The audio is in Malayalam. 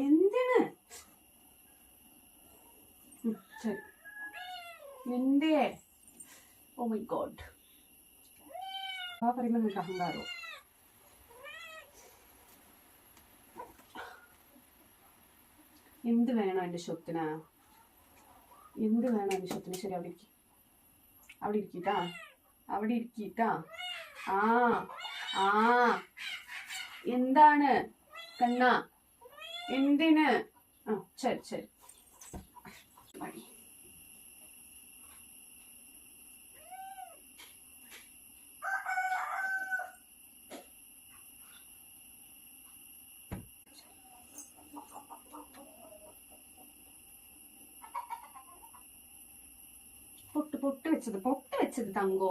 എന്തിന് ശരി എന്തേ? Oh my god. പറയുമ്പോ നിങ്ങൾക്ക് അഹങ്കാരോ? എന്ത് വേണം എൻ്റെ സ്വത്തിന്? എന്ത് വേണം എൻ്റെ സ്വത്തിന്? ശരി, അവിടെ ഇരിക്കട്ടാ, അവിടെ ഇരിക്കട്ടാ. ആ ആ എന്താണ് കണ്ണ? എന്തിന്? ആ ശരി ശരി. പൊട്ട് വെച്ചത് തങ്കോ.